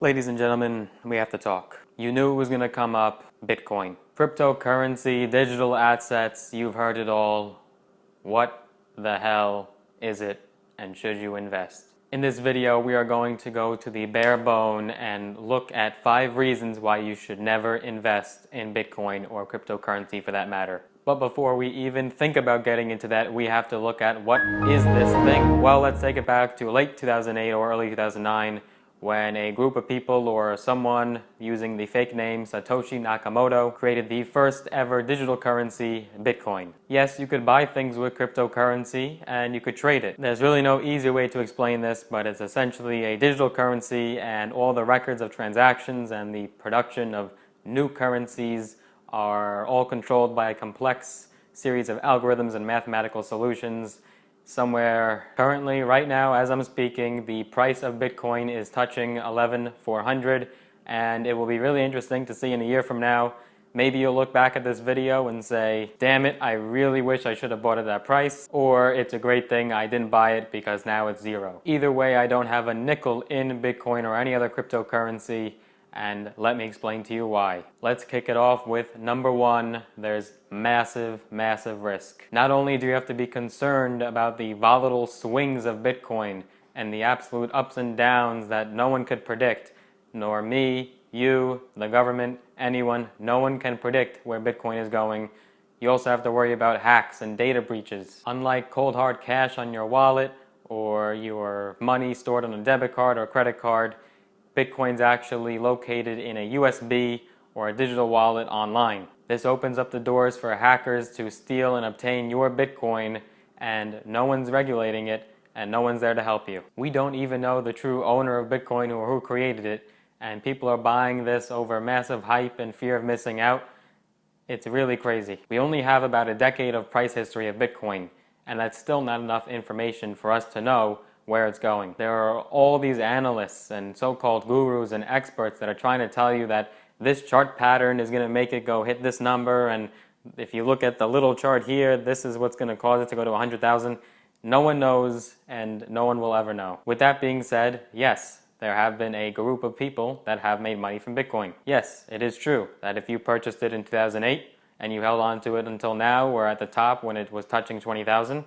Ladies and gentlemen, we have to talk. You knew it was going to come up. Bitcoin. Cryptocurrency, digital assets, you've heard it all. What the hell is it, and should you invest? In this video, we are going to go to the bare bone and look at 5 reasons why you should never invest in Bitcoin or cryptocurrency for that matter. But before we even think about getting into that, we have to look at what is this thing? Well, let's take it back to late 2008 or early 2009 when a group of people or someone using the fake name Satoshi Nakamoto created the first ever digital currency, Bitcoin. Yes, you could buy things with cryptocurrency and you could trade it. There's really no easy way to explain this, but it's essentially a digital currency, and all the records of transactions and the production of new currencies are all controlled by a complex series of algorithms and mathematical solutions. Somewhere currently, right now, as I'm speaking, the price of Bitcoin is touching 11,400, and it will be really interesting to see in a year from now. Maybe you'll look back at this video and say, damn it, I really wish I should have bought it at that price, or it's a great thing I didn't buy it because now it's zero. Either way, I don't have a nickel in Bitcoin or any other cryptocurrency, and let me explain to you why. Let's kick it off with number 1. There's massive risk. Not only do you have to be concerned about the volatile swings of Bitcoin and the absolute ups and downs that no one could predict, nor me, you, the government, anyone, no one can predict where Bitcoin is going. You also have to worry about hacks and data breaches. Unlike cold hard cash on your wallet or your money stored on a debit card or credit card, Bitcoin's actually located in a USB or a digital wallet online. This opens up the doors for hackers to steal and obtain your Bitcoin, and no one's regulating it, and no one's there to help you. We don't even know the true owner of Bitcoin or who created it, and people are buying this over massive hype and fear of missing out. It's really crazy. We only have about a decade of price history of Bitcoin, and that's still not enough information for us to know where it's going. There are all these analysts and so-called gurus and experts that are trying to tell you that this chart pattern is going to make it go hit this number, and if you look at the little chart here, this is what's going to cause it to go to 100,000. No one knows, and no one will ever know. With that being said, yes, there have been a group of people that have made money from Bitcoin. Yes, it is true that if you purchased it in 2008 and you held on to it until now, or at the top when it was touching 20,000,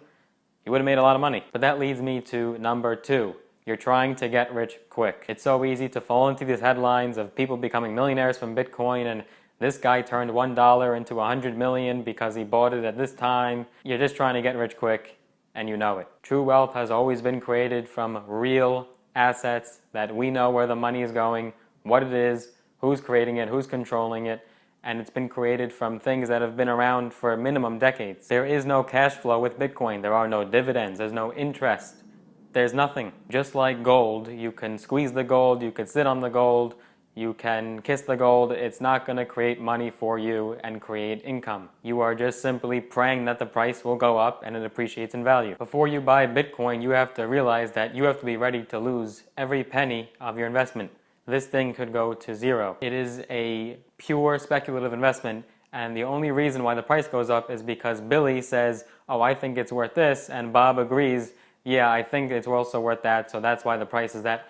you would have made a lot of money. But that leads me to number 2. You're trying to get rich quick. It's so easy to fall into these headlines of people becoming millionaires from Bitcoin, and this guy turned $1 into 100 million because he bought it at this time. You're just trying to get rich quick, and you know it. True wealth has always been created from real assets that we know where the money is going, what it is, who's creating it, who's controlling it, and it's been created from things that have been around for minimum decades. There is no cash flow with Bitcoin. There are no dividends. There's no interest. There's nothing. Just like gold, you can squeeze the gold, you can sit on the gold, you can kiss the gold. It's not going to create money for you and create income. You are just simply praying that the price will go up and it appreciates in value. Before you buy Bitcoin, you have to realize that you have to be ready to lose every penny of your investment. This thing could go to zero. It is a pure speculative investment, and the only reason why the price goes up is because Billy says, oh, I think it's worth this, and Bob agrees, yeah, I think it's also worth that, so that's why the price is that.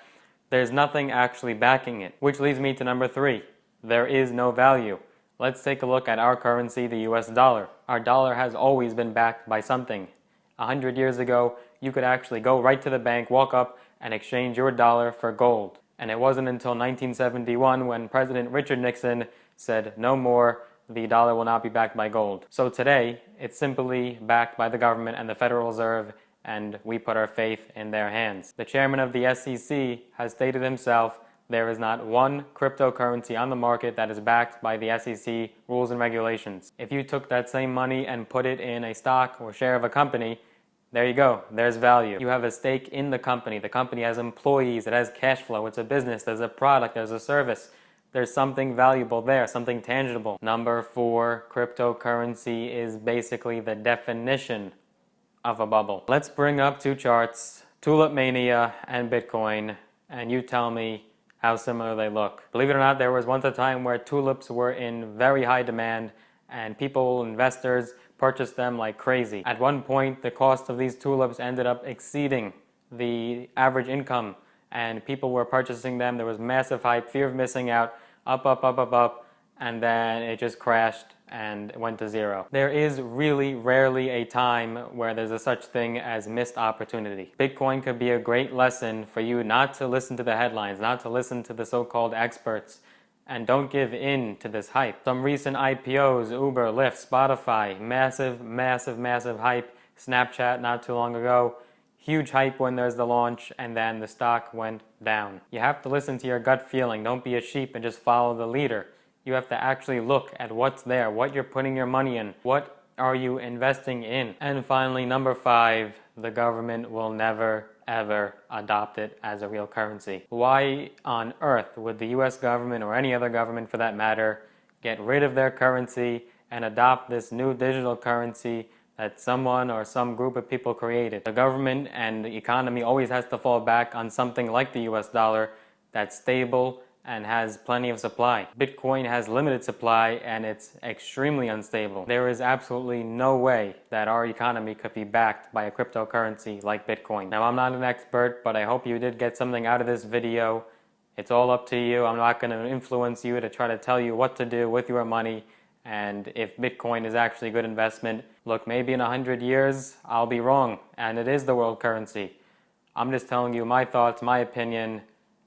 There's nothing actually backing it. Which leads me to number 3. There is no value. Let's take a look at our currency, the US dollar. Our dollar has always been backed by something. 100 years ago, you could actually go right to the bank, walk up, and exchange your dollar for gold. And it wasn't until 1971 when President Richard Nixon said, no more, the dollar will not be backed by gold. So today, it's simply backed by the government and the Federal Reserve, and we put our faith in their hands. The chairman of the SEC has stated himself, there is not one cryptocurrency on the market that is backed by the SEC rules and regulations. If you took that same money and put it in a stock or share of a company, there you go, there's value. You have a stake in the company has employees, it has cash flow, it's a business, there's a product, there's a service. There's something valuable there, something tangible. Number 4, cryptocurrency is basically the definition of a bubble. Let's bring up 2 charts, Tulip Mania and Bitcoin, and you tell me how similar they look. Believe it or not, there was once a time where tulips were in very high demand, and people, investors, purchased them like crazy. At one point, the cost of these tulips ended up exceeding the average income and people were purchasing them. There was massive hype, fear of missing out, up, up, up, up, up, and then it just crashed and went to zero. There is really rarely a time where there's a such thing as missed opportunity. Bitcoin could be a great lesson for you not to listen to the headlines, not to listen to the so-called experts, and don't give in to this hype. Some recent IPOs, Uber, Lyft, Spotify, massive, massive, massive hype. Snapchat not too long ago, huge hype when there's the launch, and then the stock went down. You have to listen to your gut feeling. Don't be a sheep and just follow the leader. You have to actually look at what's there, what you're putting your money in, what are you investing in. And finally, number 5, the government will never ever adopt it as a real currency. Why on earth would the US government, or any other government for that matter, get rid of their currency and adopt this new digital currency that someone or some group of people created? The government and the economy always has to fall back on something like the US dollar that's stable and has plenty of supply. Bitcoin has limited supply and it's extremely unstable. There is absolutely no way that our economy could be backed by a cryptocurrency like Bitcoin. Now, I'm not an expert, but I hope you did get something out of this video. It's all up to you. I'm not going to influence you to try to tell you what to do with your money and if Bitcoin is actually a good investment. Look, maybe in 100 years I'll be wrong and it is the world currency. I'm just telling you my thoughts, my opinion,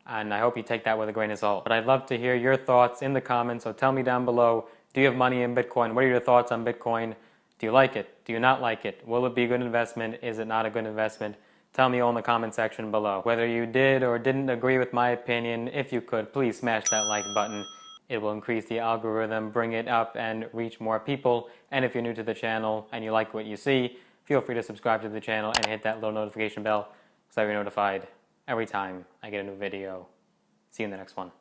and I hope you take that with a grain of salt. But I'd love to hear your thoughts in the comments, so tell me down below, do you have money in Bitcoin? What are your thoughts on Bitcoin? Do you like it? Do you not like it? Will it be a good investment? Is it not a good investment? Tell me all in the comment section below. Whether you did or didn't agree with my opinion, if you could, please smash that like button. It will increase the algorithm, bring it up, and reach more people. And if you're new to the channel and you like what you see, feel free to subscribe to the channel and hit that little notification bell so that you're notified every time I get a new video. See you in the next one.